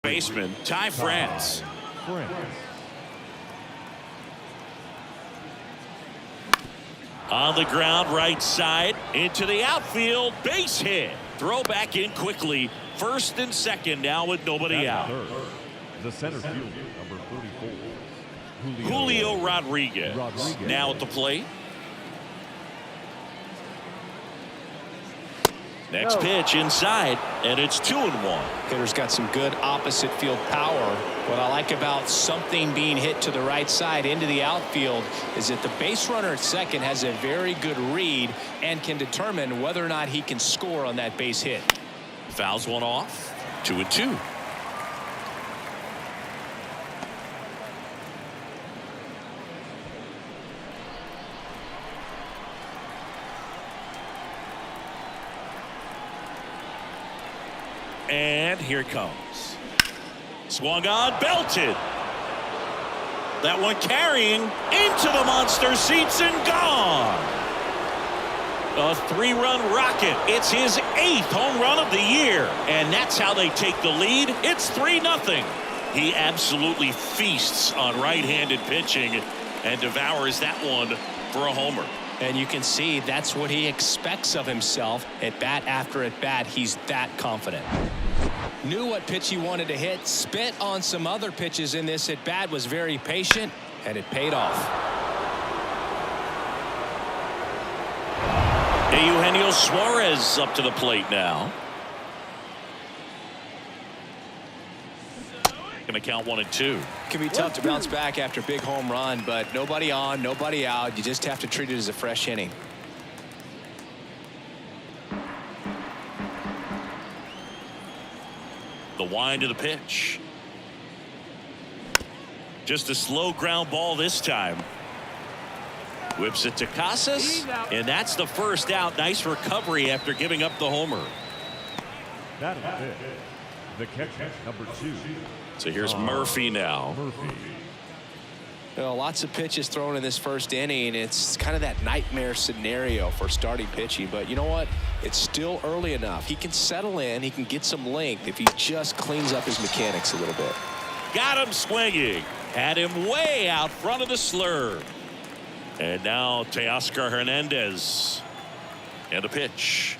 baseman Ty France. On the ground, right side, into the outfield, base hit. Throw back in quickly. First and second now with nobody out. The center fielder, number 34, Julio Rodriguez. Now at the plate. Next pitch inside, and it's 2-1. Hitter's got some good opposite field power. What I like about something being hit to the right side into the outfield is that the base runner at second has a very good read and can determine whether or not he can score on that base hit. Fouls one off. 2-2. And here it comes. Swung on, belted. That one carrying into the monster seats and gone. A 3-run rocket. It's his 8th home run of the year. And that's how they take the lead. It's 3-0. He absolutely feasts on right-handed pitching and devours that one for a homer. And you can see that's what he expects of himself at bat after at bat. He's that confident. Knew what pitch he wanted to hit, spit on some other pitches in this at bat, was very patient, and it paid off. Eugenio Suarez up to the plate now. Going to count 1-2. It can be tough to bounce back after a big home run, but nobody on, nobody out. You just have to treat it as a fresh inning. The wind of the pitch. Just a slow ground ball this time. Whips it to Casas, and that's the first out. Nice recovery after giving up the homer. That'll fit. The catcher, number 2. So here's Murphy now. Well, lots of pitches thrown in this first inning. It's kind of that nightmare scenario for starting pitching. But you know what? It's still early enough. He can settle in. He can get some length if he just cleans up his mechanics a little bit. Got him swinging. Had him way out front of the slur. And now Teoscar Hernandez. And a pitch.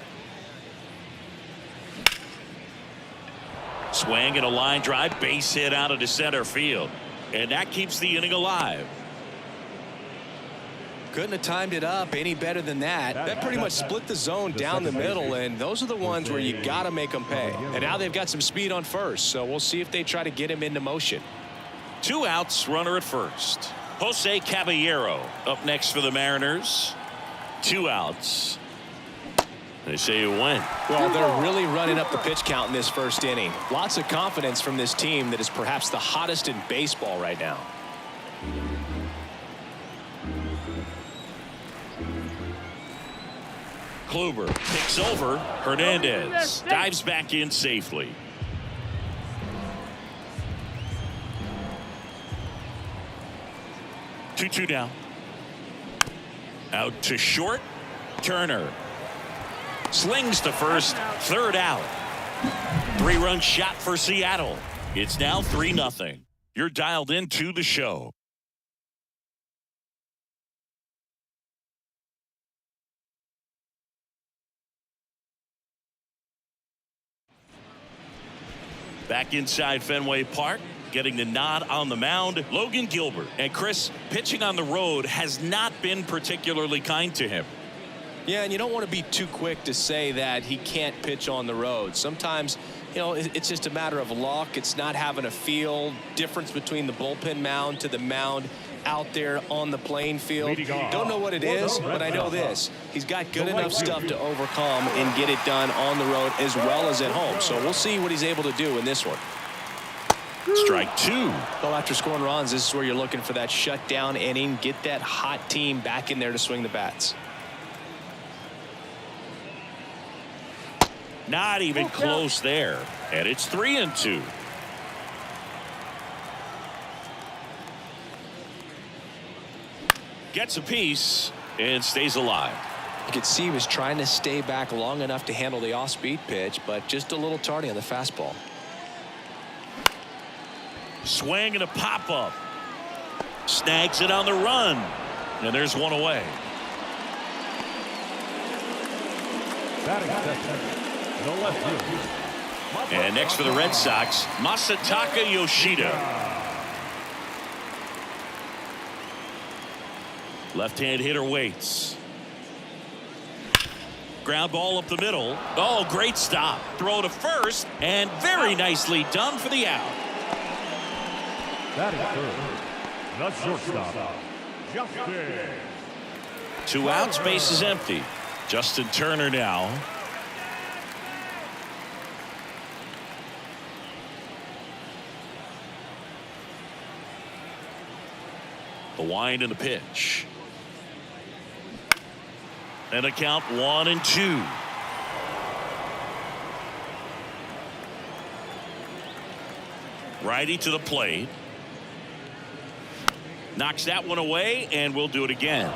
Swing and a line drive. Base hit out into center field. And that keeps the inning alive. Couldn't have timed it up any better than that. That pretty much split the zone down the middle, and those are the ones where you got to make them pay. And now they've got some speed on first, so we'll see if they try to get him into motion. 2 outs, runner at first. Jose Caballero up next for the Mariners. 2 outs. They say you win. Well, they're really running up the pitch count in this first inning. Lots of confidence from this team that is perhaps the hottest in baseball right now. Kluber picks over. Hernandez dives back in safely. Two down. Out to short. Turner slings to first. 3rd out. 3-run shot for Seattle. It's now 3-0. You're dialed into the show. Back inside Fenway Park, getting the nod on the mound, Logan Gilbert. And Chris, pitching on the road has not been particularly kind to him. Yeah, and you don't want to be too quick to say that he can't pitch on the road. Sometimes, you know, it's just a matter of luck. It's not having a feel. Difference between the bullpen mound to the mound out there on the playing field. Don't know what it is, but I know this. He's got good enough stuff to overcome and get it done on the road as well as at home. So we'll see what he's able to do in this one. Strike 2. Well, after scoring runs, this is where you're looking for that shutdown inning. Get that hot team back in there to swing the bats. Not even close there. And it's 3-2. Gets a piece and stays alive. You could see he was trying to stay back long enough to handle the off-speed pitch, but just a little tardy on the fastball. Swing and a pop-up. Snags it on the run. And there's one away. Batting second, the left field. And next for the Red Sox, Masataka Yoshida. Left-hand hitter waits. Ground ball up the middle. Oh, great stop. Throw to first, and very nicely done for the out. Batting third, the shortstop, Justin. 2 outs, base is empty. Justin Turner now. The wind and the pitch. And a count 1-2. Righty to the plate. Knocks that one away, and we'll do it again.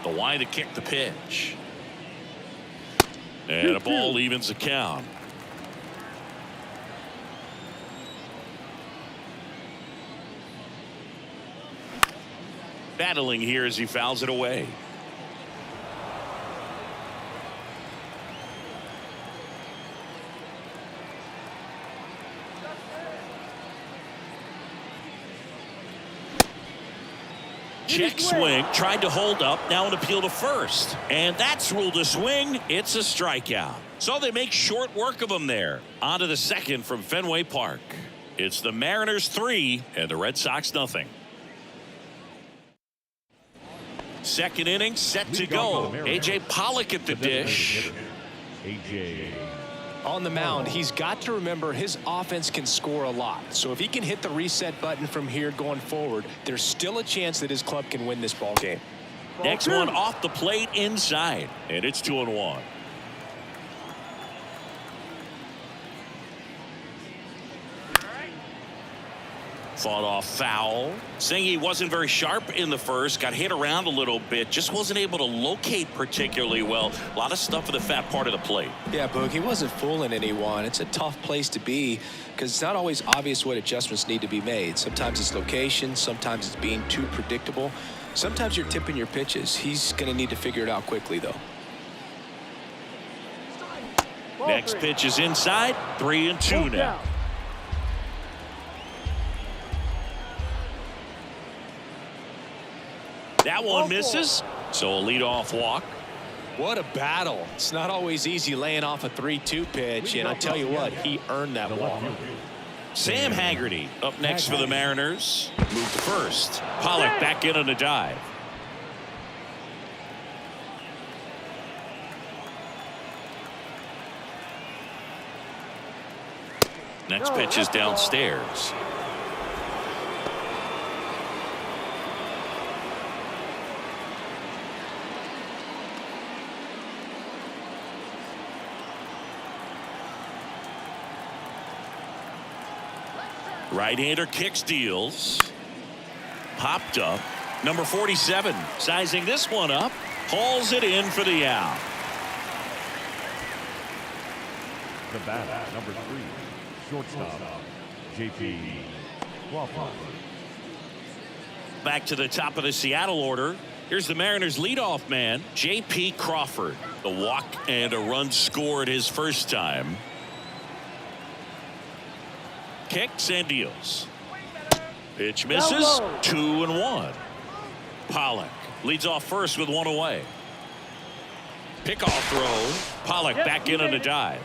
The wind to kick the pitch. And a ball evens the count. Battling here as he fouls it away. Check swing, tried to hold up, now an appeal to first. And that's ruled a swing. It's a strikeout. So they make short work of him there. On to the second from Fenway Park. It's the Mariners 3 and the Red Sox nothing. Second inning set to go. A.J. Pollock at the dish. A.J. On the mound, he's got to remember his offense can score a lot. So if he can hit the reset button from here going forward, there's still a chance that his club can win this ball game. Next one off the plate inside, and it's 2-1. Fought off foul. Saying he wasn't very sharp in the first, got hit around a little bit, just wasn't able to locate particularly well. A lot of stuff in the fat part of the plate. Yeah, Boog, he wasn't fooling anyone. It's a tough place to be because it's not always obvious what adjustments need to be made. Sometimes it's location, sometimes it's being too predictable. Sometimes you're tipping your pitches. He's going to need to figure it out quickly, though. Next pitch is inside, 3-2 now. That one misses, so a leadoff walk. What a battle. It's not always easy laying off a 3-2 pitch, and I tell you what, he earned that walk. Sam Haggerty up next for the Mariners. Move to first. Pollock back in on a dive. Next pitch is downstairs. Right-hander kicks, deals. Popped up. Number 47 sizing this one up. Hauls it in for the out. The batter, number 3, shortstop, J.P. Crawford. Back to the top of the Seattle order. Here's the Mariners leadoff man, J.P. Crawford. The walk and a run scored his first time. Kicks and deals. Pitch misses. 2-1. Pollock leads off first with one away. Pickoff throw. Pollock back in on a dive.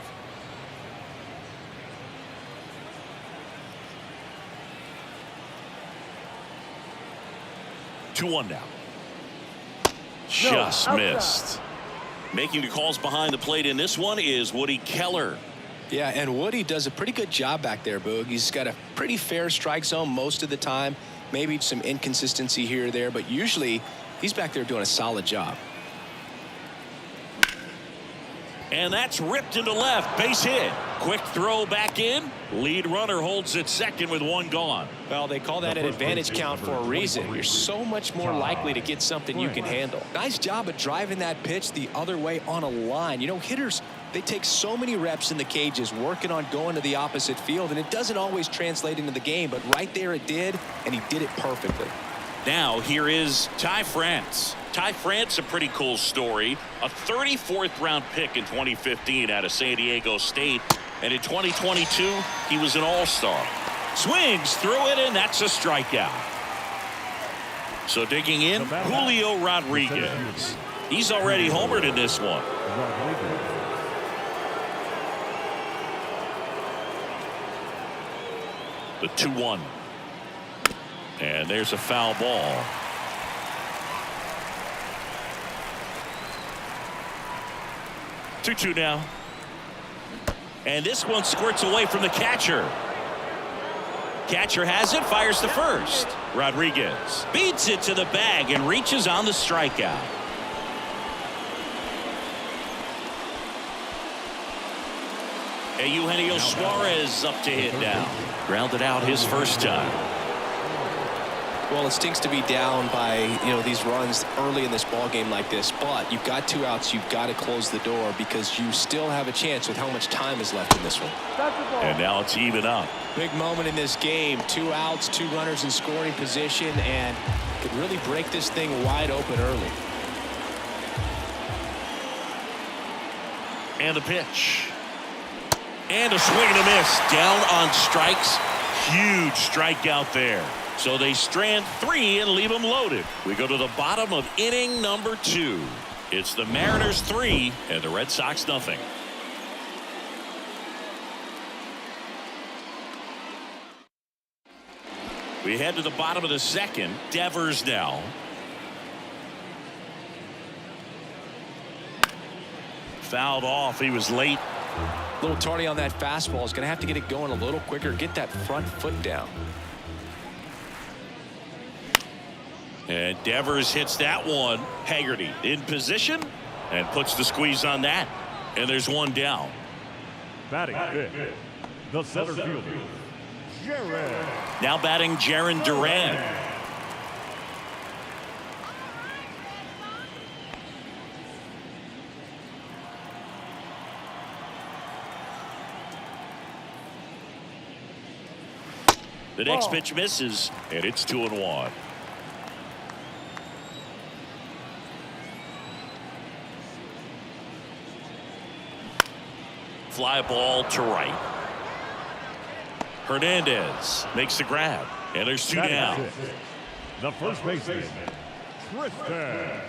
Two one now. Just missed. Making the calls behind the plate in this one is Woody Keller. Yeah, and Woody does a pretty good job back there, Boog. He's got a pretty fair strike zone most of the time. Maybe some inconsistency here or there, but usually he's back there doing a solid job. And that's ripped into left. Base hit. Quick throw back in. Lead runner holds at second with one gone. Well, they call that an advantage count for a reason. You're so much more likely to get something you can handle. Nice job of driving that pitch the other way on a line. You know, hitters, they take so many reps in the cages working on going to the opposite field, and it doesn't always translate into the game, but right there it did, and he did it perfectly. Now here is Ty France. Ty France, a pretty cool story. A 34th round pick in 2015 out of San Diego State. And in 2022, he was an all-star. Swings through it, and that's a strikeout. So digging in, Julio Rodriguez. He's already homered in this one. The 2-1. And there's a foul ball. Two now. And this one squirts away from the catcher. Catcher has it, fires to first. Rodriguez beats it to the bag and reaches on the strikeout. Eugenio Suarez up to hit now. Grounded out his first time. Well, it stinks to be down by, you know, these runs early in this ball game like this, but you've got 2 outs. You've got to close the door because you still have a chance with how much time is left in this one. And now it's even up. Big moment in this game. 2 outs, 2 runners in scoring position, and could really break this thing wide open early. And the pitch. And a swing and a miss. Down on strikes. Huge strikeout there. So they strand 3 and leave them loaded. We go to the bottom of inning number 2. It's the Mariners 3 and the Red Sox nothing. We head to the bottom of the second. Devers now. Fouled off. He was late. A little tardy on that fastball. Is going to have to get it going a little quicker. Get that front foot down. And Devers hits that one. Haggerty in position and puts the squeeze on that. And there's one down. Batting fifth, the center fielder, Jaron. Now batting Jaron Duran. The next pitch misses, and it's 2-1. Fly ball to right. Hernandez makes the grab, and there's 2 down. The first baseman, Tristan.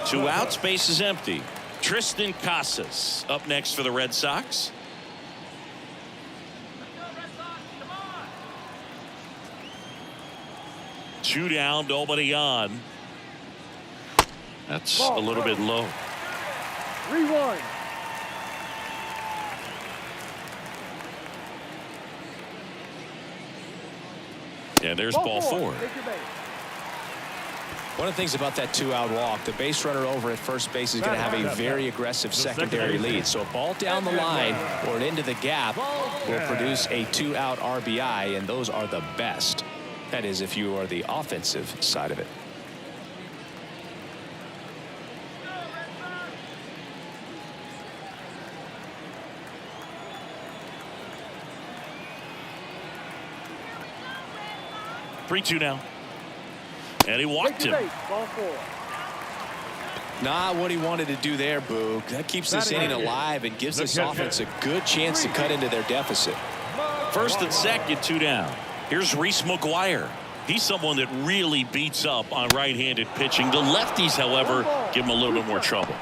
2 outs, base is empty. Tristan Casas up next for the Red Sox. Two down, nobody on. That's a little bit low. 3-1. And there's ball 4. One of the things about that 2-out walk, the base runner over at first base is going to have a very aggressive secondary lead. So a ball down the line or into the gap will produce a 2-out RBI, and those are the best. That is, if you are the offensive side of it. Three-two now. And he walked him. Ball 4. Not what he wanted to do there, Boog. That keeps this inning alive and gives this offense a good chance to cut into their deficit. First and second, 2 down. Here's Reese McGuire. He's someone that really beats up on right-handed pitching. The lefties, however, give him a little bit more trouble.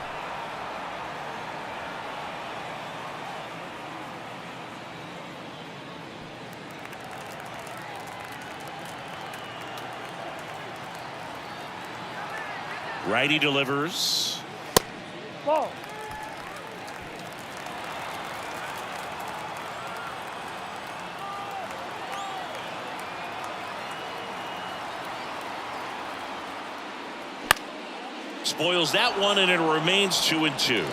Righty delivers. Ball. Spoils that one, and it remains 2-2.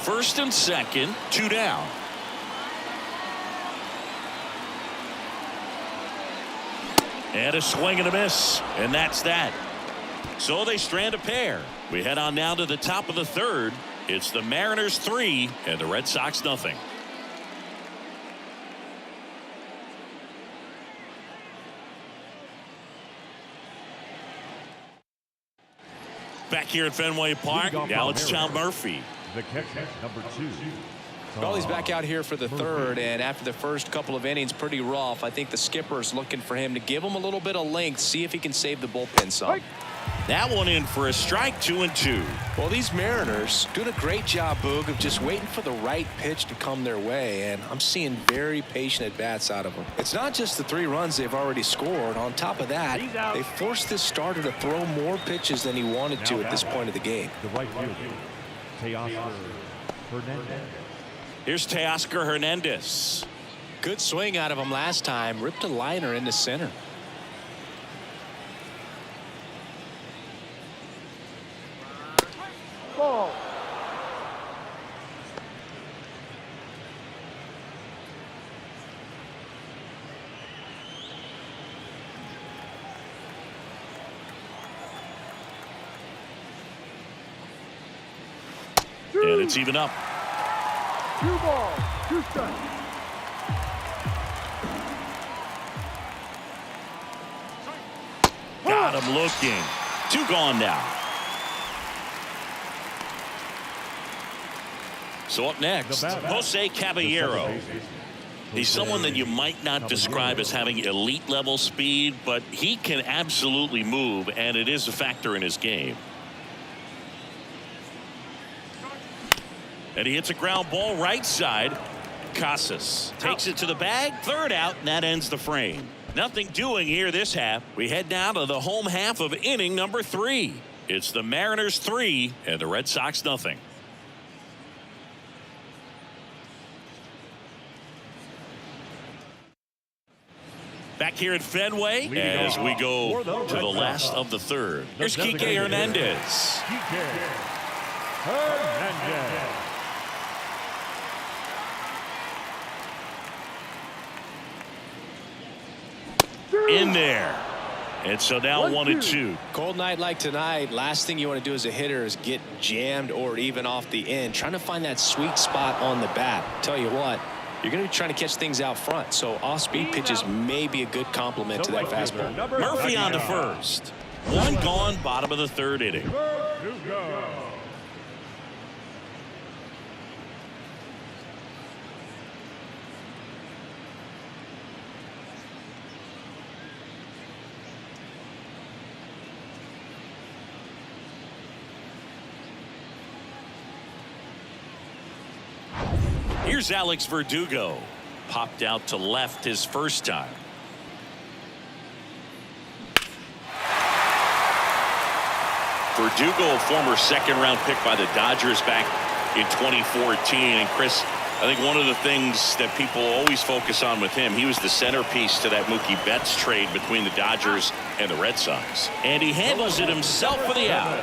First and second, 2 down. And a swing and a miss, and that's that. So they strand a pair. We head on now to the top of the third. It's the Mariners 3 and the Red Sox nothing. Back here at Fenway Park, now it's John Murphy. The catcher, number 2. Well, he's back out here for the third, and after the first couple of innings, pretty rough. I think the skipper's looking for him to give him a little bit of length, see if he can save the bullpen some. That one in for a strike, 2-2. Well, these Mariners doing a great job, Boog, of just waiting for the right pitch to come their way, and I'm seeing very patient at-bats out of them. It's not just the 3 runs they've already scored. On top of that, they forced this starter to throw more pitches than he wanted to at this point of the game. The right fielder, Teoscar Hernandez. Here's Teoscar Hernandez. Good swing out of him last time. Ripped a liner into center. Ball. And it's even up. 2 balls, 2 strikes. Got him looking. 2 gone now. So up next, Jose Caballero. He's someone that you might not describe as having elite level speed, but he can absolutely move, and it is a factor in his game. And he hits a ground ball right side. Casas takes it to the bag, third out, and that ends the frame. Nothing doing here this half. We head now to the home half of inning number 3. It's the Mariners 3 and the Red Sox nothing. Back here at Fenway as we go to the last of the third. Here's Kike Hernandez. In there. And so now 1-2. Cold night like tonight, last thing you want to do as a hitter is get jammed or even off the end. Trying to find that sweet spot on the bat. Tell you what, you're going to be trying to catch things out front. So off-speed pitches may be a good complement to that fastball. Murphy on to first. 1 gone, bottom of the third inning. Here's Alex Verdugo. Popped out to left his first time. Verdugo, a former second-round pick by the Dodgers back in 2014. And Chris, I think one of the things that people always focus on with him, he was the centerpiece to that Mookie Betts trade between the Dodgers and the Red Sox. And he handles it himself for the out.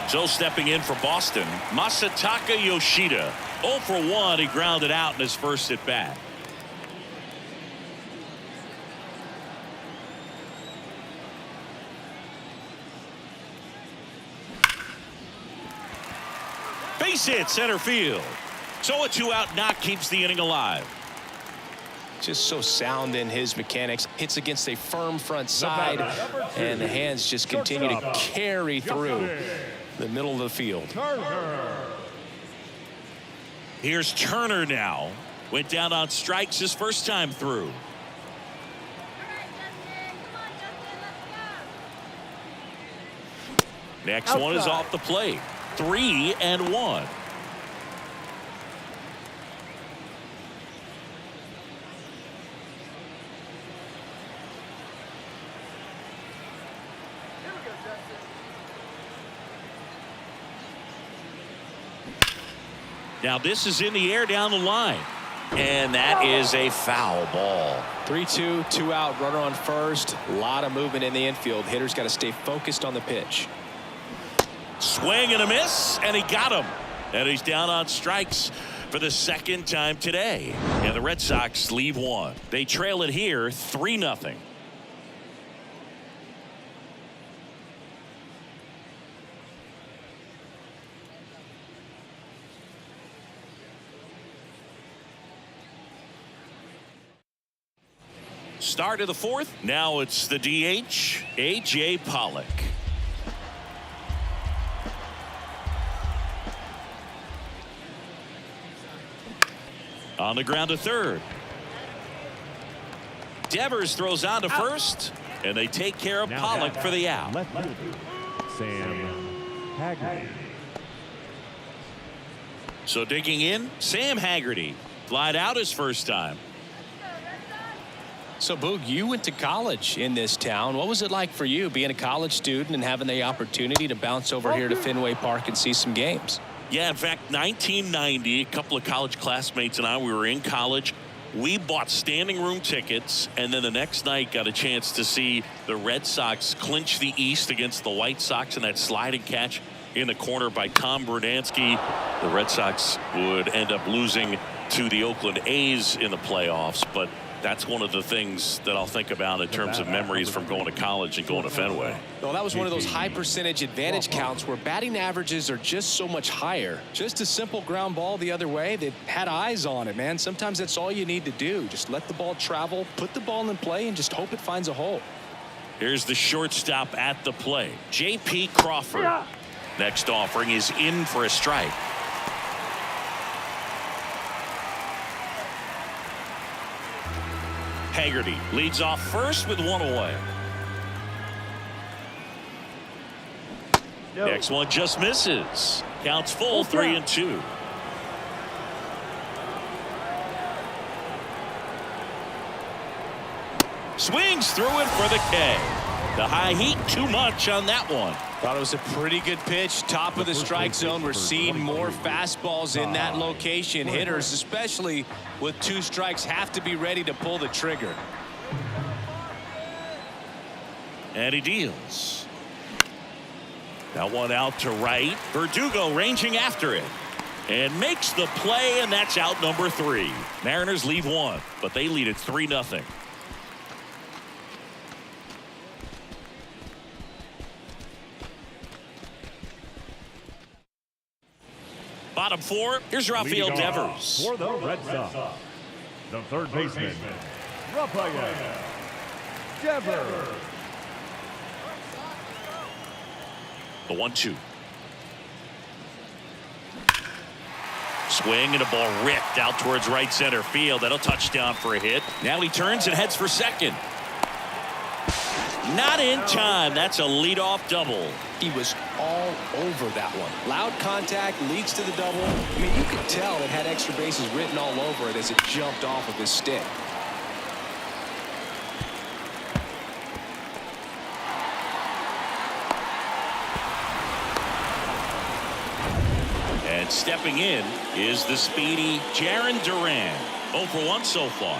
So stepping in for Boston, Masataka Yoshida. 0 for 1. He grounded out in his first at bat. Base hit center field. So a 2-out knock keeps the inning alive. Just so sound in his mechanics. Hits against a firm front side, and the hands just continue to carry through the middle of the field. Here's Turner now. Went down on strikes his first time through. Next one is off the plate. 3-1. Now this is in the air down the line. And that is a foul ball. 3-2, 2 out, runner on first. A lot of movement in the infield. Hitters got to stay focused on the pitch. Swing and a miss, and he got him. And he's down on strikes for the second time today. And the Red Sox leave one. They trail it here 3-0. Start of the fourth. Now it's the DH, A.J. Pollock. On the ground to third. Devers throws on to first, and they take care of Pollock for the out. Left fielder, Sam Haggerty. So digging in, Sam Haggerty. Flied out his first time. So, Boog, you went to college in this town. What was it like for you being a college student and having the opportunity to bounce over here to Fenway Park and see some games? Yeah, in fact, 1990, a couple of college classmates and I, we were in college. We bought standing room tickets, and then the next night got a chance to see the Red Sox clinch the East against the White Sox in that sliding catch in the corner by Tom Brunansky. The Red Sox would end up losing to the Oakland A's in the playoffs, but that's one of the things that I'll think about in terms of memories from going to college and going to Fenway. Well, that was one of those high percentage advantage counts where batting averages are just so much higher. Just a simple ground ball the other way that had eyes on it, man. Sometimes that's all you need to do. Just let the ball travel, put the ball in play, and just hope it finds a hole. Here's the shortstop at the plate, J.P. Crawford. Next offering is in for a strike. Haggerty leads off first with one away. No. Next one just misses. Counts full, 3-2. Swings through it for the K. The high heat, too much on that one. Thought it was a pretty good pitch. Top of the strike zone. We're seeing more fastballs in that location. Hitters, especially with 2 strikes, have to be ready to pull the trigger. And he deals. That one out to right. Verdugo ranging after it. And makes the play, and that's out number 3. Mariners lead one, but they lead it 3-0. Bottom 4, here's Rafael Devers. For the Red Sox, the third baseman, Rafael Devers. The 1-2. Swing and a ball ripped out towards right center field. That'll touchdown for a hit. Now he turns and heads for second. Not in time. That's a leadoff double. He was all over that one. Loud contact leads to the double. I mean, you could tell it had extra bases written all over it as it jumped off of his stick. And stepping in is the speedy Jarren Duran. 0 for 1 so far.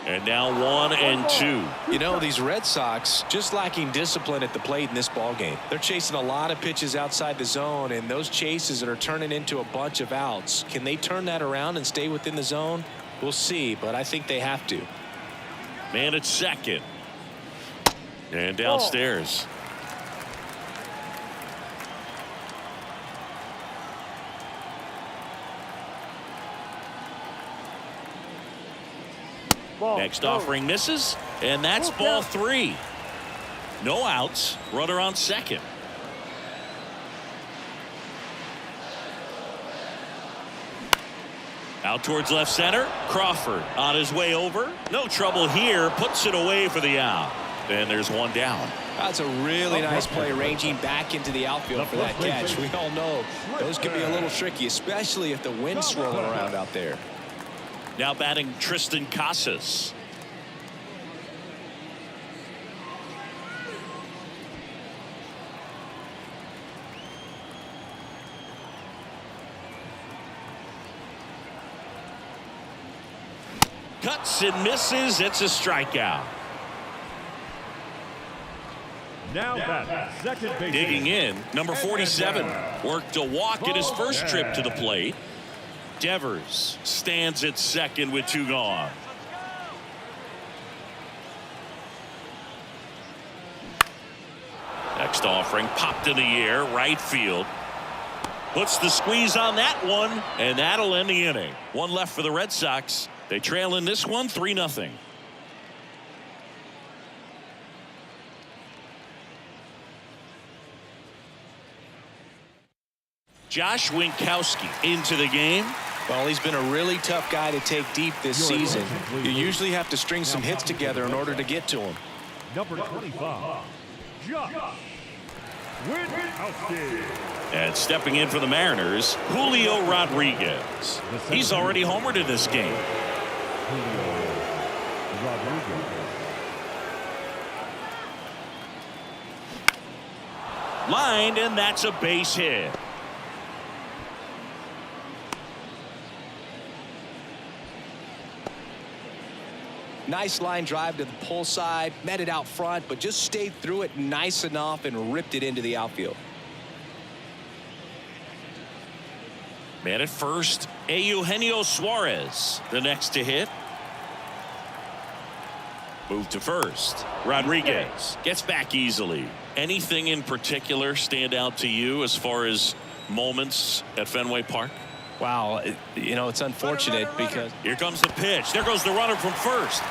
And now 1-2. You know, these Red Sox just lacking discipline at the plate in this ball game. They're chasing a lot of pitches outside the zone, and those chases that are turning into a bunch of outs. Can they turn that around and stay within the zone? We'll see, but I think they have to. Man at second. And downstairs. Next offering misses, and that's ball 3. No outs, runner on second. Out towards left center, Crawford on his way over. No trouble here, puts it away for the out. And there's one down. That's a really nice play, ranging back into the outfield for that catch. We all know those can be a little tricky, especially if the wind's swirling around out there. Now batting Tristan Casas. Cuts and misses. It's a strikeout. Now that second base. Digging in, number 47 worked a walk at his first trip to the plate. Devers stands at second with 2 gone. Next offering popped in the air, right field. Puts the squeeze on that one, and that'll end the inning. 1 left for the Red Sox. They trail in this one 3-0. Josh Winkowski into the game. Well, he's been a really tough guy to take deep this season. You usually have to string some hits together in order to get to him. Number 25, Josh Winkowski. And stepping in for the Mariners, Julio Rodriguez. He's already homered in this game. Julio Rodriguez. Lined, and that's a base hit. Nice line drive to the pull side, met it out front, but just stayed through it nice enough and ripped it into the outfield. Man at first, Eugenio Suarez, the next to hit. Move to first. Rodriguez gets back easily. Anything in particular stand out to you as far as moments at Fenway Park? Wow, you know, it's unfortunate because here comes the pitch. There goes the runner from first.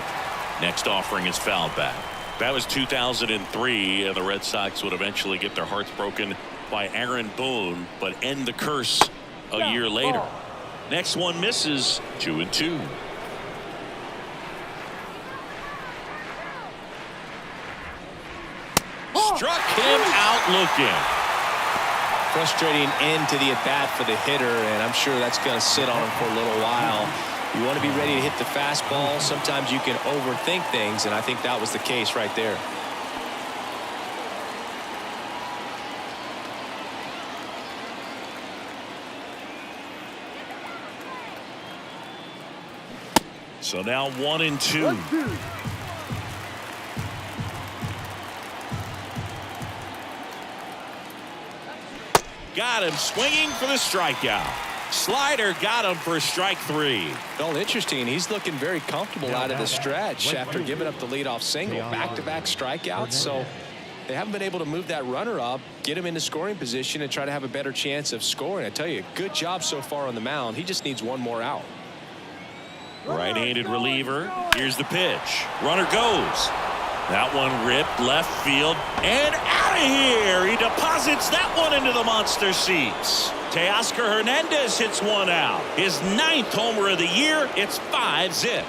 Next offering is fouled back. That was 2003, and the Red Sox would eventually get their hearts broken by Aaron Boone, but end the curse a year later. Next one misses. 2-2. Struck him out looking. frustrating end to the at-bat for the hitter, and I'm sure that's going to sit on him for a little while. You want to be ready to hit the fastball. Sometimes you can overthink things, and I think that was the case right there. So now 1-2. Got him swinging for the strikeout. Slider got him for strike 3. Well, interesting. He's looking very comfortable out of the stretch after giving up the leadoff single. Back-to-back strikeouts. So they haven't been able to move that runner up, get him into scoring position, and try to have a better chance of scoring. I tell you, good job so far on the mound. He just needs one more out. Right-handed reliever. Here's the pitch. Runner goes. That one ripped left field and out of here. He deposits that one into the monster seats. Teoscar Hernandez hits one out. His 9th homer of the year. It's 5-zip.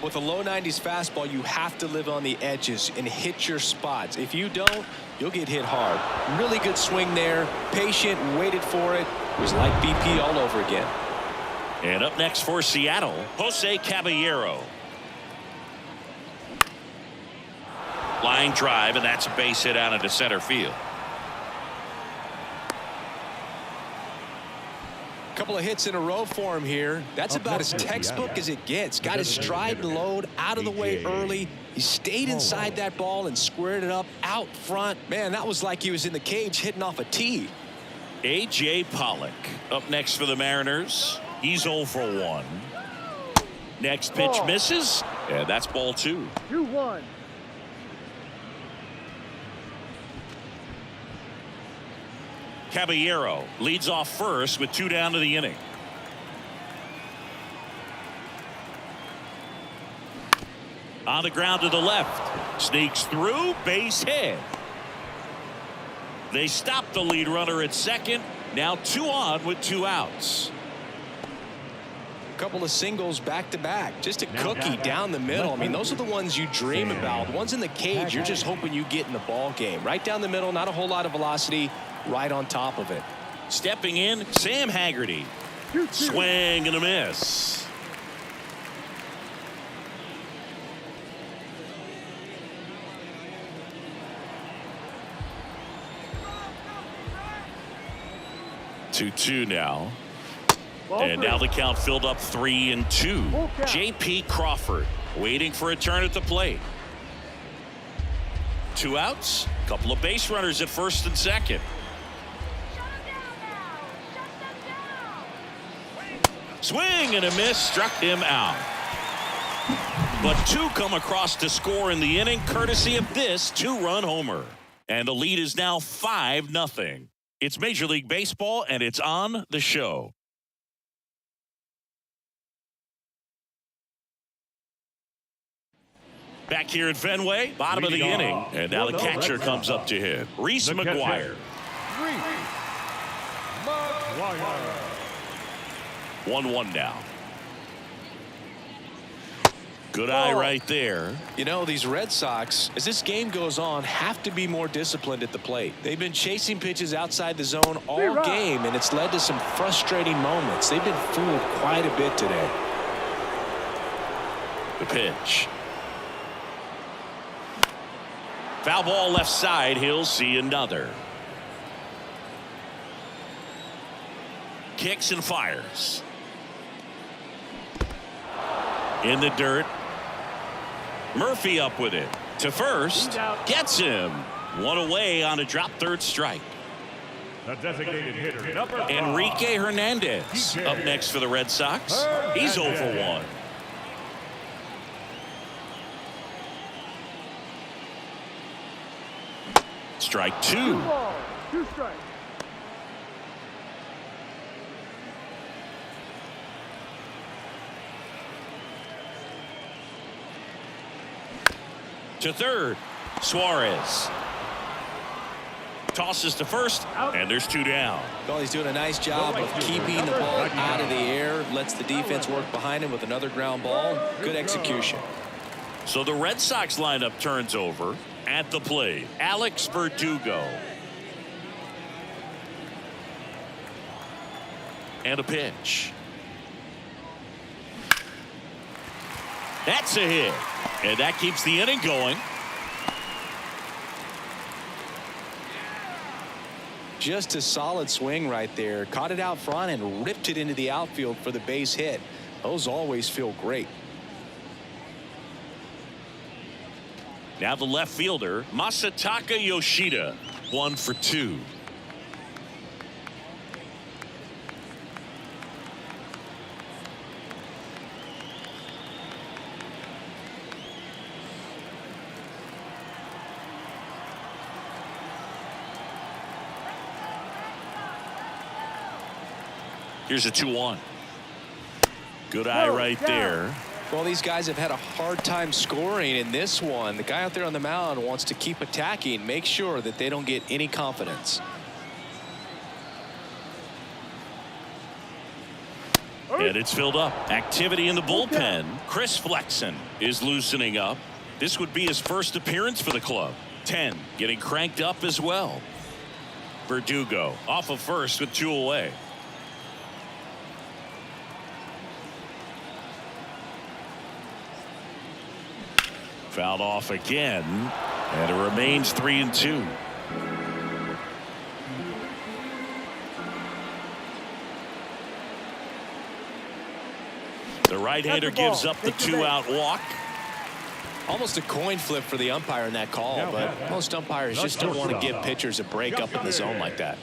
With a low 90s fastball, you have to live on the edges and hit your spots. If you don't, you'll get hit hard. Really good swing there. Patient, waited for it. It was like BP all over again. And up next for Seattle, Jose Caballero. Line drive, and that's a base hit out into center field. Couple of hits in a row for him here. That's about as textbook as it gets. Got his stride and load out of the way early. He stayed inside that ball and squared it up out front. Man, that was like he was in the cage hitting off a tee. A.J. Pollock up next for the Mariners. He's 0 for 1. Next pitch misses, and that's ball 2. 2-1. Caballero leads off first with 2 down to the inning. On the ground to the left. Sneaks through, base hit. They stop the lead runner at second. Now 2 on with 2 outs. Couple of singles back-to-back. Just a cookie down the middle. I mean, those are the ones you dream about. The ones in the cage, you're just hoping you get in the ball game. Right down the middle, not a whole lot of velocity. Right on top of it. Stepping in, Sam Haggerty. Swing and a miss. 2-2 now. Ball And three. now the count filled up 3-2. Full count. J.P. Crawford waiting for a turn at the plate. 2 outs. Couple of base runners at first and second. Swing and a miss, struck him out. But 2 come across to score in the inning, courtesy of this 2-run homer. And the lead is now 5-0. It's Major League Baseball, and it's on the show. Back here at Fenway, bottom of the inning. And now the catcher comes up to hit. Reese McGuire. 1-1 now. Good eye right there. You know, these Red Sox, as this game goes on, have to be more disciplined at the plate. They've been chasing pitches outside the zone all game, and it's led to some frustrating moments. They've been fooled quite a bit today. The pitch. Foul ball left side. He'll see another. Kicks and fires. In the dirt. Murphy up with it. To first. Gets him. 1 away on a drop third strike. The designated hitter, number 5. Enrique Hernandez up next for the Red Sox. He's 0 for 1. Strike 2. 2 balls, 2 strikes. To third. Suarez tosses to first, and there's 2 down. Well, he's doing a nice job of keeping the ball out of the air, lets the defense work behind him with another ground ball. Good execution. So the Red Sox lineup turns over. At the plate, Alex Verdugo. And a pitch. That's a hit. And that keeps the inning going. Just a solid swing right there. Caught it out front and ripped it into the outfield for the base hit. Those always feel great. Now the left fielder, Masataka Yoshida, 1 for 2. Here's a 2-1. Good eye right there. Well, these guys have had a hard time scoring in this one. The guy out there on the mound wants to keep attacking, make sure that they don't get any confidence. And it's filled up. Activity in the bullpen. Chris Flexen is loosening up. This would be his first appearance for the club. 10 getting cranked up as well. Verdugo off of first with 2 away. Fouled off again, and it remains 3-2. The right-hander gives up the 2-out walk. Almost a coin flip for the umpire in that call, but most umpires just don't want to give pitchers a break up in the zone like that.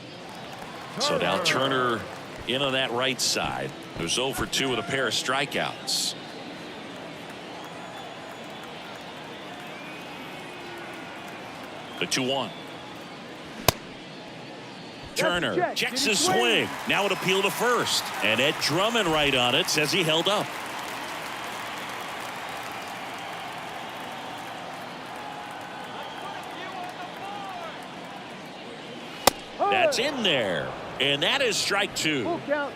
So now Turner in on that right side. Who's 0 for 2 with a pair of strikeouts. The 2-1. Turner checks his swing. Now an appeal to first. And Ed Drummond right on it, says he held up. That's in there. And that is strike 2. Full count.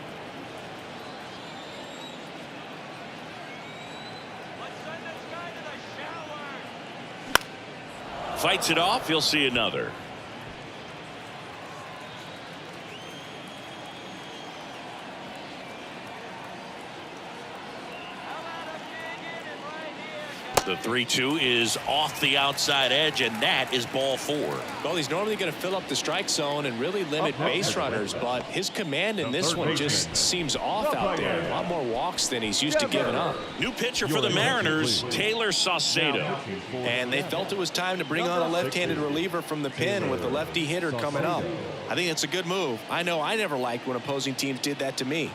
Fights it off. He'll see another. The 3-2 is off the outside edge, and that is ball 4. Well, he's normally going to fill up the strike zone and really limit base runners, but his command in this one just seems off out there. A lot more walks than he's used to giving up. New pitcher for the Mariners, Taylor Saucedo. And they felt it was time to bring on a left-handed reliever from the pen with the lefty hitter coming up. I think it's a good move. I know I never liked when opposing teams did that to me.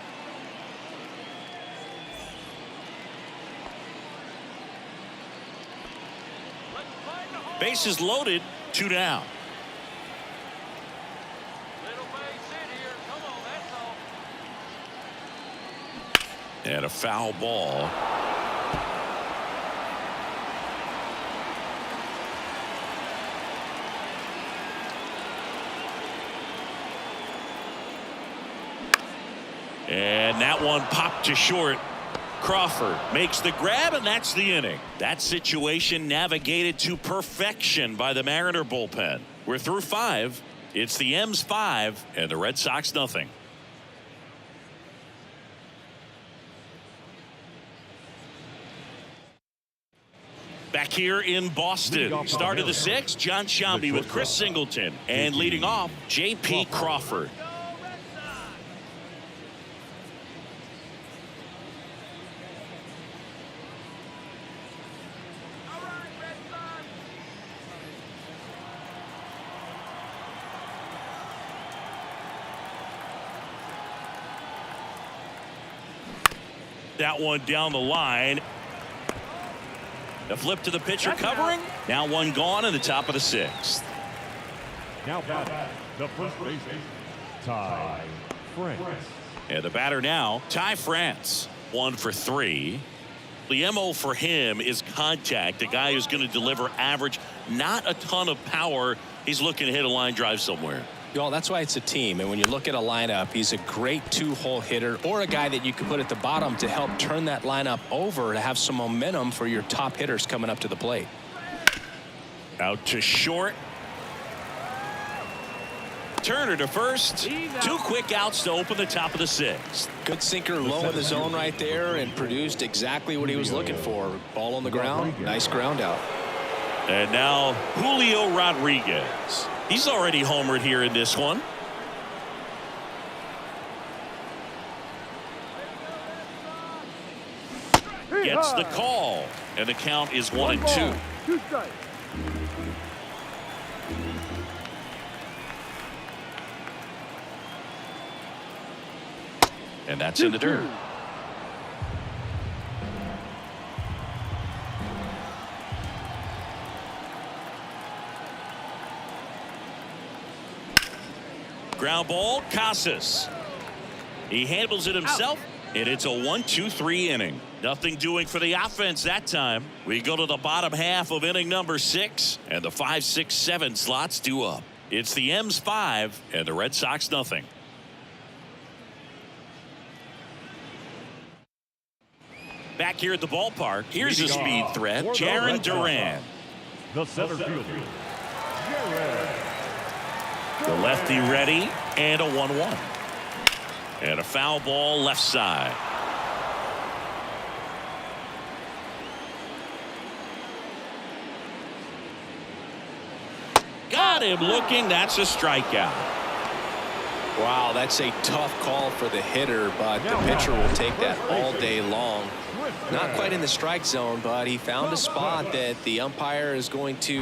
Bases loaded, 2 down. And a foul ball. And that one popped to short. Crawford makes the grab, and that's the inning. That situation navigated to perfection by the Mariner bullpen. We're through 5. It's the M's 5 and the Red Sox nothing. Back here in Boston, start of the 6th, John Shambi with Chris Singleton, and leading off, J.P. Crawford. That one down the line. The flip to the pitcher covering. Now one gone in the top of the 6th. Now batter, the first baseman, Ty France. And the batter now, Ty France. 1 for 3. The MO for him is contact. A guy who's going to deliver average, not a ton of power. He's looking to hit a line drive somewhere. Well, that's why it's a team. And when you look at a lineup, he's a great 2-hole hitter or a guy that you can put at the bottom to help turn that lineup over to have some momentum for your top hitters coming up to the plate. Out to short. Turner to first. 2 quick outs to open the top of the 6th. Good sinker low in the zone right there and produced exactly what he was looking for. Ball on the ground. Nice ground out. And now Julio Rodriguez. He's already homered here in this one. Gets the call. And the count is 1-2. 2 strikes. And that's in the dirt. Ground ball, Casas. He handles it himself, and it's a 1-2-3 inning. Nothing doing for the offense that time. We go to the bottom half of inning number 6, and the 5, 6, 7 slots due up. It's the M's 5 and the Red Sox nothing. Back here at the ballpark, here's a speed threat, Jarren Duran. The center fielder, Jarren. The lefty ready, and a 1-1. And a foul ball left side. Got him looking. That's a strikeout. Wow, that's a tough call for the hitter, but the pitcher will take that all day long. Not quite in the strike zone, but he found a spot that the umpire is going to,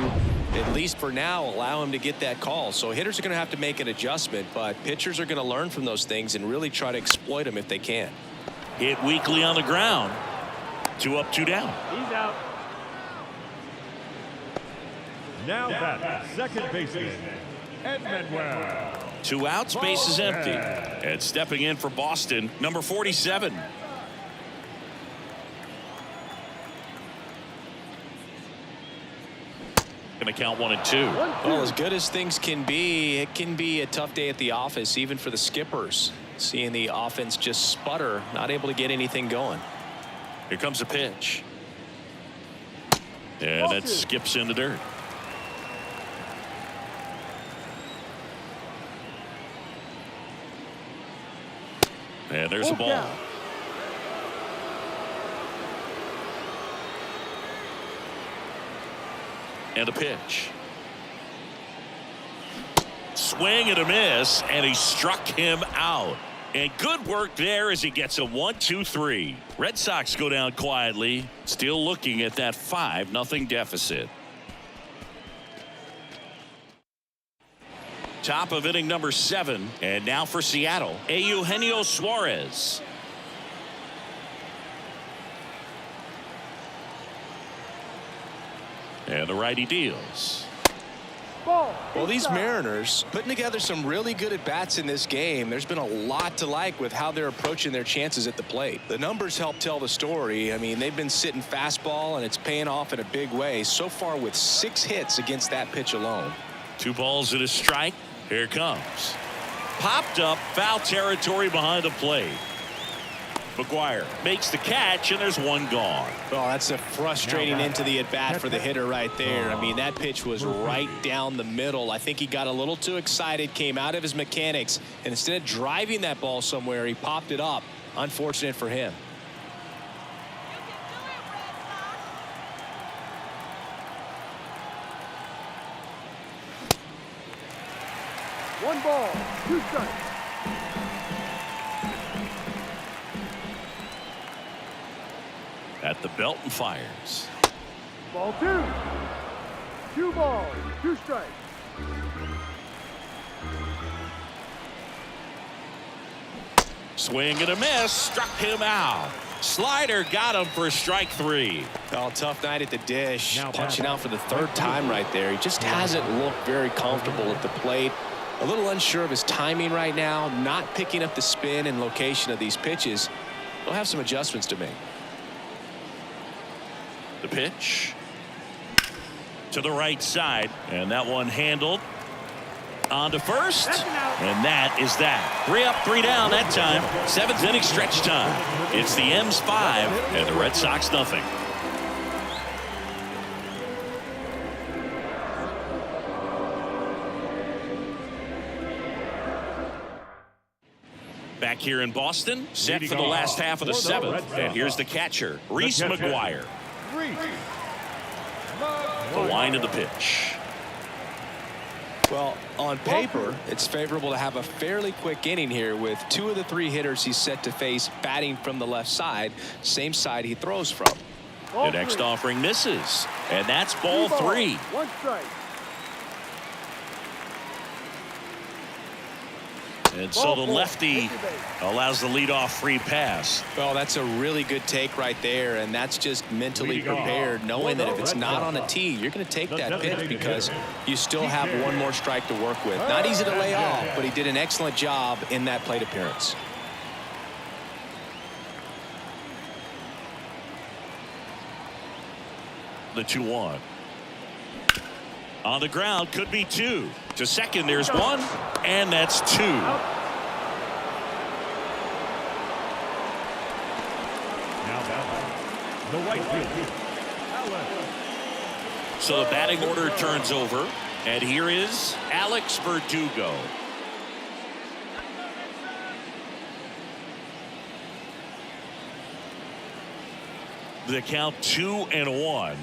at least for now, allow him to get that call. So hitters are going to have to make an adjustment, but pitchers are going to learn from those things and really try to exploit them if they can. Hit weakly on the ground. 2 up, 2 down. He's out. Now batter, second baseman, Edmanuel. 2 outs, base is empty. And stepping in for Boston, number 47. Going to count 1-2. Well, as good as things can be, it can be a tough day at the office, even for the skippers. Seeing the offense just sputter, not able to get anything going. Here comes a pitch. And that skips in the dirt. And there's a ball. And a pitch. Swing and a miss, and he struck him out. And good work there as he gets a 1-2-3. Red Sox go down quietly, still looking at that 5-0 deficit. Top of inning number 7, and now for Seattle, Eugenio Suarez. And the righty deals. Well, these Mariners putting together some really good at-bats in this game. There's been a lot to like with how they're approaching their chances at the plate. The numbers help tell the story. I mean, they've been sitting fastball, and it's paying off in a big way so far with 6 hits against that pitch alone. 2 balls and a strike. Here it comes. Popped up, foul territory behind the plate. McGuire makes the catch, and there's 1 gone. Oh, that's a frustrating into the at-bat for the hitter right there. I mean, that pitch was right down the middle. I think he got a little too excited, came out of his mechanics, and instead of driving that ball somewhere, he popped it up. Unfortunate for him. One ball, 2 strikes. At the belt and fires. Ball 2. 2 balls, 2 strikes. Swing and a miss, struck him out. Slider got him for strike 3. Oh, tough night at the dish. Punching out for the 3rd time right there. He just hasn't looked very comfortable at the plate. A little unsure of his timing right now, not picking up the spin and location of these pitches. He'll have some adjustments to make. The pitch to the right side, and that one handled on to first, and that is that. 3 up, 3 down that time. 7th inning stretch time. It's the M's 5 and the Red Sox nothing. Back here in Boston, set for the last half of the 7th, and here's the catcher, Reese McGuire. The line of the pitch. Well, on paper, it's favorable to have a fairly quick inning here with 2 of the 3 hitters he's set to face batting from the left side, same side he throws from. The next offering misses, and that's ball 3. 1 strike. And so the lefty allows the leadoff free pass. Well, that's a really good take right there, and that's just mentally prepared, knowing that if it's not on a tee, you're going to take that pitch because you still have 1 more strike to work with. Not easy to lay off, but he did an excellent job in that plate appearance. The 2-1. On the ground, could be 2. To second, there's 1, and that's 2. Now the right field. So the batting order turns over, and here is Alex Verdugo. The count 2-1.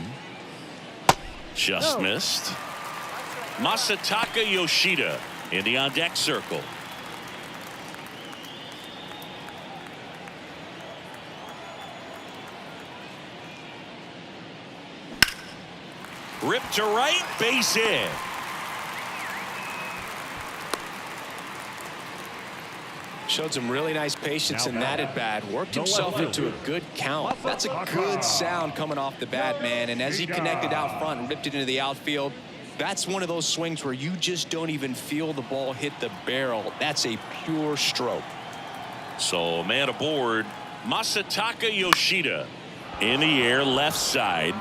Just missed. Masataka Yoshida in the on-deck circle. Ripped to right, base hit. Showed some really nice patience in that at bat. Worked himself into a good count. That's a good sound coming off the bat, man. And as he connected out front and ripped it into the outfield, that's one of those swings where you just don't even feel the ball hit the barrel. That's a pure stroke. So man aboard, Masataka Yoshida in the air, left side.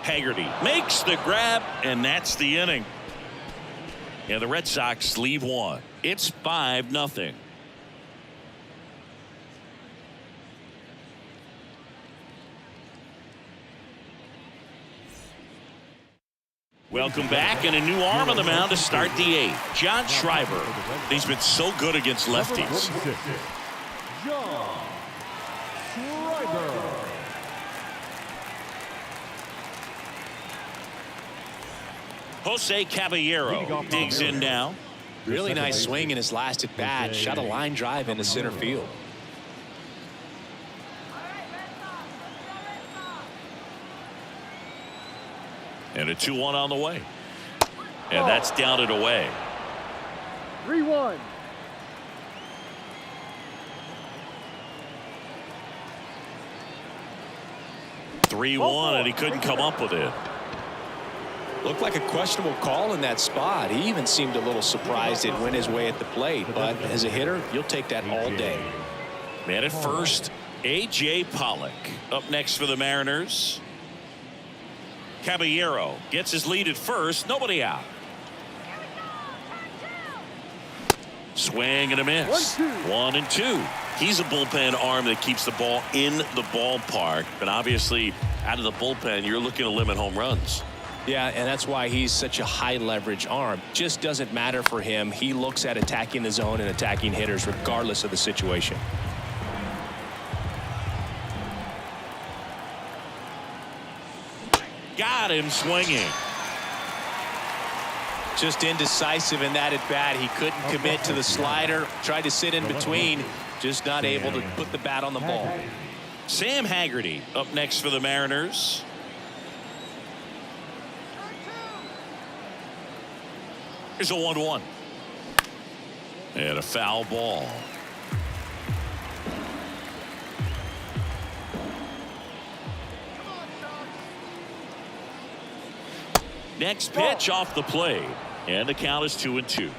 Haggerty makes the grab, and that's the inning. And the Red Sox leave 1. It's 5-0. Welcome back, and a new arm on the mound to start the 8th. John Schreiber. He's been so good against lefties. John Schreiber. Jose Caballero digs in now. Really nice swing in his last at bat. Shot a line drive into center field. And a 2-1 on the way. And that's down and away. 3-1. And he couldn't come up with it. Looked like a questionable call in that spot. He even seemed a little surprised it went his way at the plate. But as a hitter, you'll take that all day. Man at first, A.J. Pollock. Up next for the Mariners. Caballero gets his lead at first. Nobody out. Swing and a miss. 1-2. He's a bullpen arm that keeps the ball in the ballpark. But obviously, out of the bullpen, you're looking to limit home runs. Yeah, and that's why he's such a high leverage arm. Just doesn't matter for him. He looks at attacking the zone and attacking hitters regardless of the situation. Got him swinging. Just indecisive in that at bat. He couldn't commit to the slider. Tried to sit in between. Just not able to put the bat on the ball. Sam Haggerty up next for the Mariners. Here's a 1-1. And a foul ball. Next pitch off the plate. And the count is 2-2.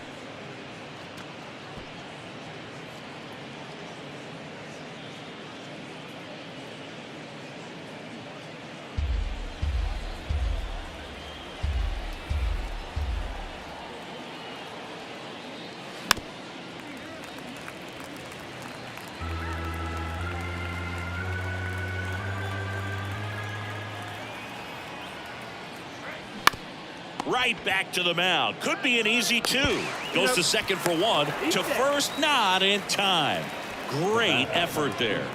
Right back to the mound. Could be an easy 2. Goes to second for 1. To first, not in time. Great effort there.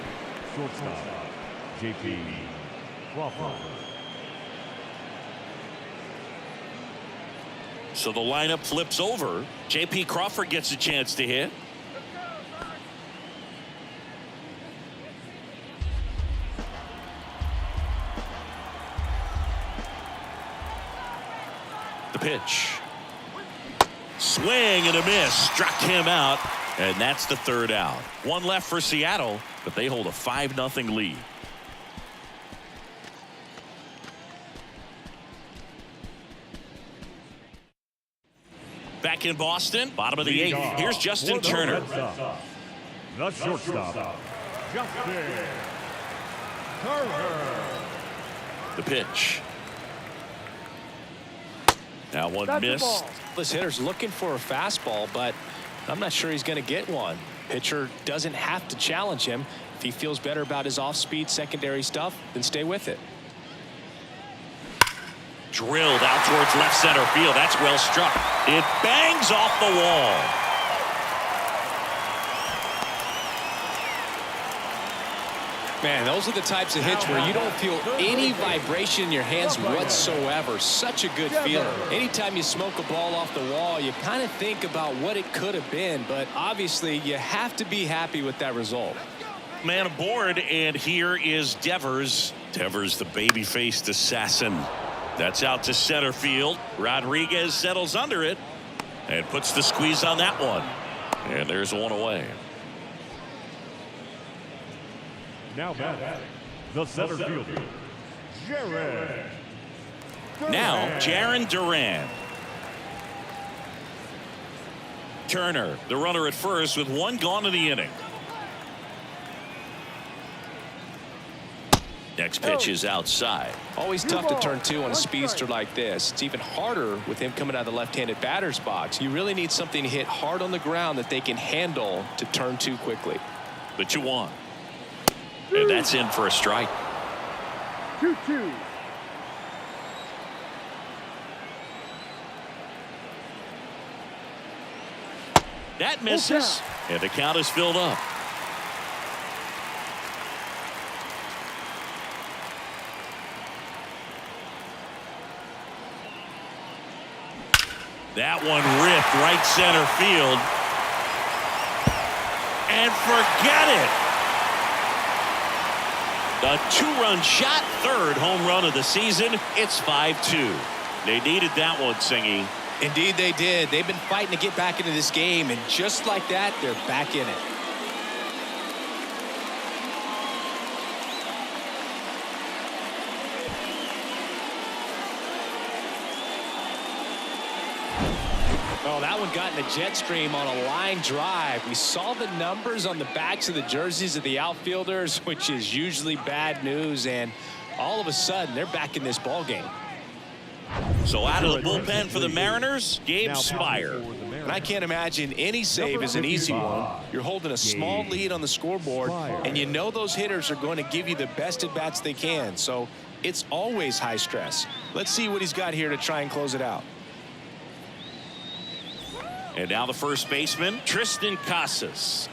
Shortstop, J.P. Crawford. So the lineup flips over. J.P. Crawford gets a chance to hit. The pitch. Swing and a miss. Struck him out. And that's the third out. One left for Seattle, but they hold a 5-0 lead. Back in Boston, bottom of the 8th. Here's Justin Turner. The shortstop, Justin Turner. The pitch. Now one missed. This hitter's looking for a fastball, but I'm not sure he's going to get one. Pitcher doesn't have to challenge him. If he feels better about his off-speed secondary stuff, then stay with it. Drilled out towards left center field. That's well struck. It bangs off the wall. Man, those are the types of hits where you don't feel any vibration in your hands whatsoever. Such a good feeling. Anytime you smoke a ball off the wall, you kind of think about what it could have been, but obviously you have to be happy with that result. Man aboard, and here is Devers. Devers, the baby-faced assassin. That's out to center field. Rodriguez settles under it and puts the squeeze on that one. And there's one away. Now batting, the center fielder, Jared. Now, Jarren Duran. Turner, the runner at first with one gone in the inning. Next pitch is outside. Always tough to turn 2 on a speedster like this. It's even harder with him coming out of the left-handed batter's box. You really need something to hit hard on the ground that they can handle to turn 2 quickly. The 2-1. And that's in for a strike. 2-2. That misses. And the count is filled up. That one ripped right center field. And forget it. A two-run shot, third home run of the season. It's 5-2. They needed that one, Singy. Indeed they did. They've been fighting to get back into this game, and just like that, they're back in it. Oh, that one got in the jet stream on a line drive. We saw the numbers on the backs of the jerseys of the outfielders, which is usually bad news, and all of a sudden, they're back in this ball game. So out of the bullpen for the Mariners, Gabe Spire. And I can't imagine any save is an easy one. You're holding a small lead on the scoreboard, and you know those hitters are going to give you the best at-bats they can. So it's always high stress. Let's see what he's got here to try and close it out. And now the first baseman, Tristan Casas.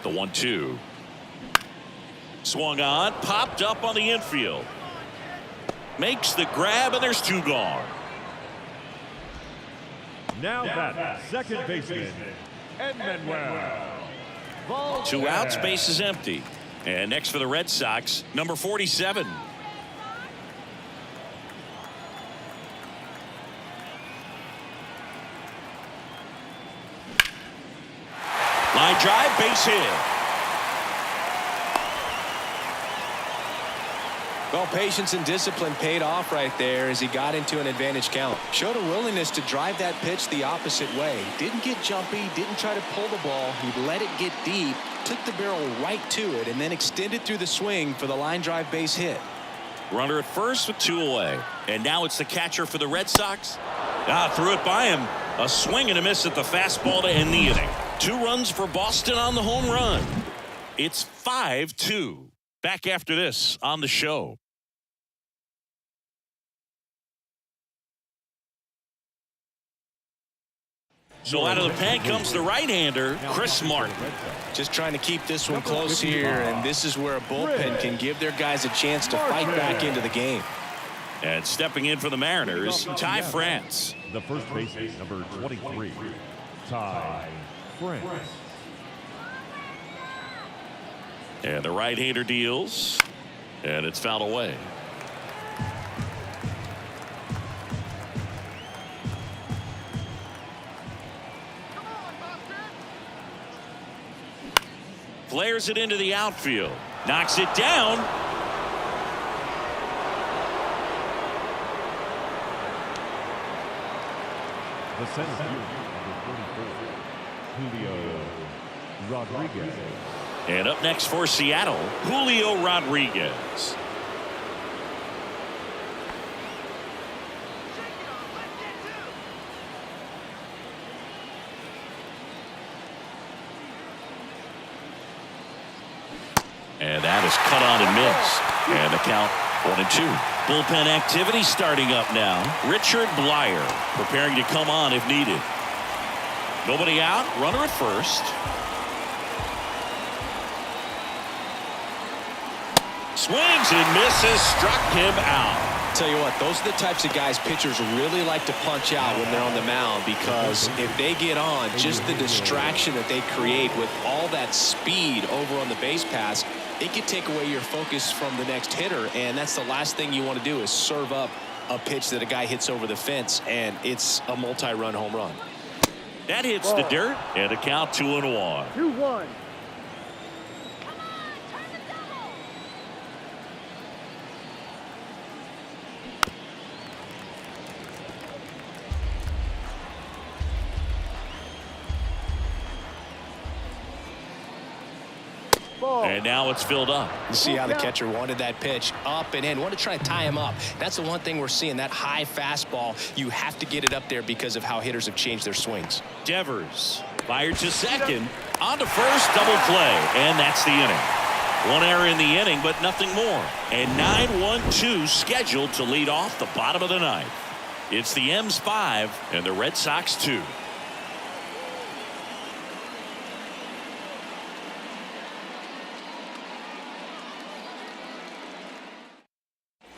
The 1-2. Swung on, popped up on the infield. Makes the grab, and there's two gone. Now that second baseman, Edmanuel. Two outs, base is empty. And next for the Red Sox, number 47. Line drive, base hit. Well, patience and discipline paid off right there as he got into an advantage count. Showed a willingness to drive that pitch the opposite way. Didn't get jumpy, didn't try to pull the ball. He let it get deep, took the barrel right to it, and then extended through the swing for the line drive base hit. Runner at first with two away. And now it's the catcher for the Red Sox. Threw it by him. A swing and a miss at the fastball to end the inning. 2 runs for Boston on the home run. It's 5-2. Back after this on the show. So out of the pen comes the right-hander, Chris Martin. Just trying to keep this one close here, and this is where a bullpen can give their guys a chance to fight back into the game. And stepping in for the Mariners, Ty France. The first baseman, number 23, Ty France. And the right-hander deals, and it's fouled away. Flares it into the outfield. Knocks it down. The center fielder, number 44, Julio Rodriguez. And up next for Seattle, Julio Rodriguez. And that is cut on and missed. And the count 1-2. Bullpen activity starting up now. Richard Blyer preparing to come on if needed. Nobody out. Runner at first. Swings and misses. Struck him out. Tell you what, those are the types of guys pitchers really like to punch out when they're on the mound, because if they get on, just the distraction that they create with all that speed over on the base pass, it could take away your focus from the next hitter, and that's the last thing you want to do is serve up a pitch that a guy hits over the fence, and it's a multi-run home run. That hits the dirt, and a count 2-1. 2-1. And now it's filled up. You see how the catcher wanted that pitch up and in. Wanted to try to tie him up. That's the one thing we're seeing, that high fastball. You have to get it up there because of how hitters have changed their swings. Devers fired to second. On to first, double play. And that's the inning. One error in the inning, but nothing more. And 9-1-2 scheduled to lead off the bottom of the ninth. It's the M's 5 and the Red Sox 2.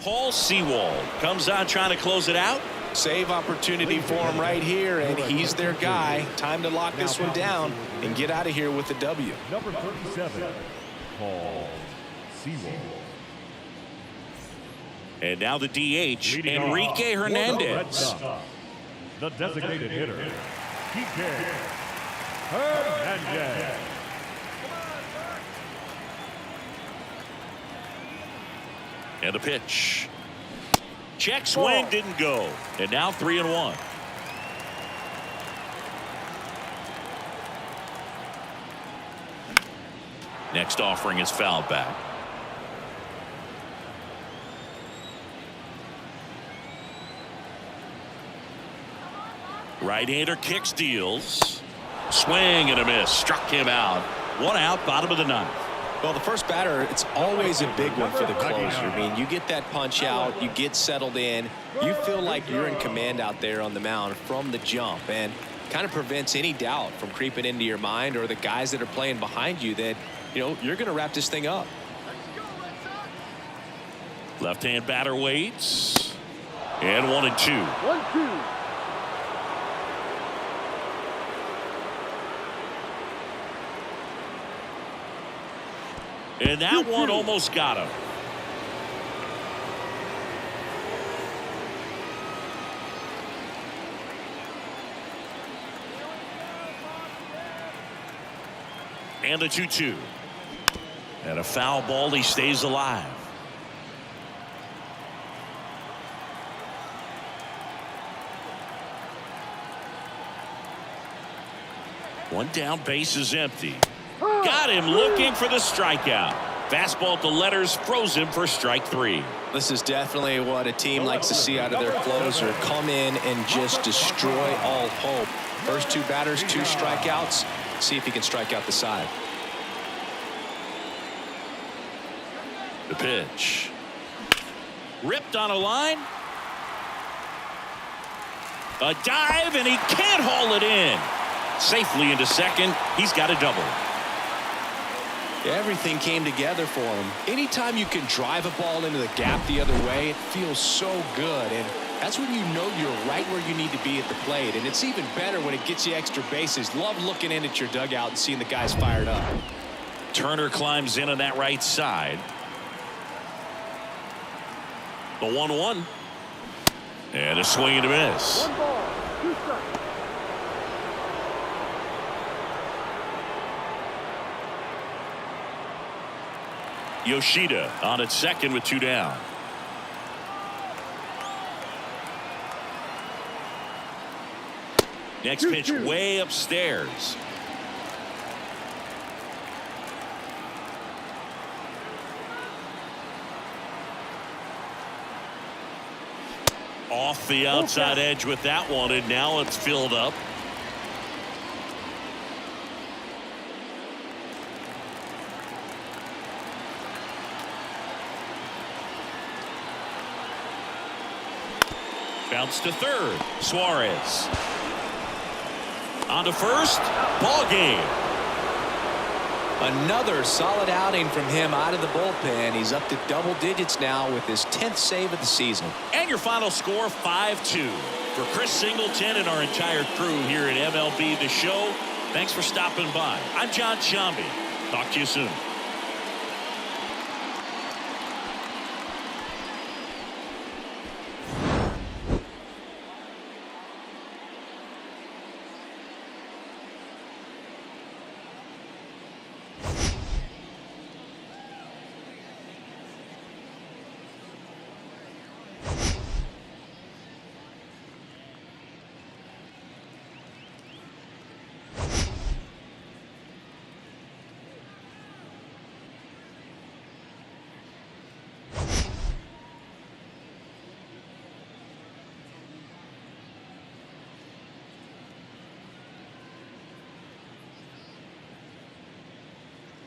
Paul Sewald comes on trying to close it out. Save opportunity for him right here, and he's their guy. Time to lock this one down and get out of here with the W. Number 37, Paul Sewell. And now the DH, Leading Enrique off for the Red Hernandez. Sox, the designated hitter, Enrique Hernandez. And the pitch. Check swing, didn't go. And now 3-1. Next offering is fouled back. Right-hander kicks, deals. Swing and a miss. Struck him out. 1 out, bottom of the 9th. Well, the first batter, it's always a big one for the closer. I mean, you get that punch out, you get settled in, you feel like you're in command out there on the mound from the jump, and kind of prevents any doubt from creeping into your mind or the guys that are playing behind you that, you know, you're going to wrap this thing up. Left-hand batter waits. And 1-2. 1-2. And that one almost got him. And the 2-2. And a foul ball. He stays alive. One down, base is empty. Got him looking for the strikeout. Fastball at the letters, froze him for strike 3. This is definitely what a team likes to see out of their closer. Come in and just destroy all hope. First 2 batters, 2 strikeouts. See if he can strike out the side. The pitch. Ripped on a line. A dive, and he can't haul it in. Safely into second. He's got a double. Everything came together for him. Anytime you can drive a ball into the gap the other way, it feels so good. And that's when you know you're right where you need to be at the plate. And it's even better when it gets you extra bases. Love looking in at your dugout and seeing the guys fired up. Turner climbs in on that right side. The 1-1. And a swing and a miss. 1 ball, 2 strikes. Yoshida on at second with 2 down. Next pitch way upstairs. Off the outside edge with that one, and now it's filled up. Bounce to third. Suarez. On to first. Ball game. Another solid outing from him out of the bullpen. He's up to double digits now with his 10th save of the season. And your final score, 5-2. For Chris Singleton and our entire crew here at MLB The Show, thanks for stopping by. I'm John Shambi. Talk to you soon.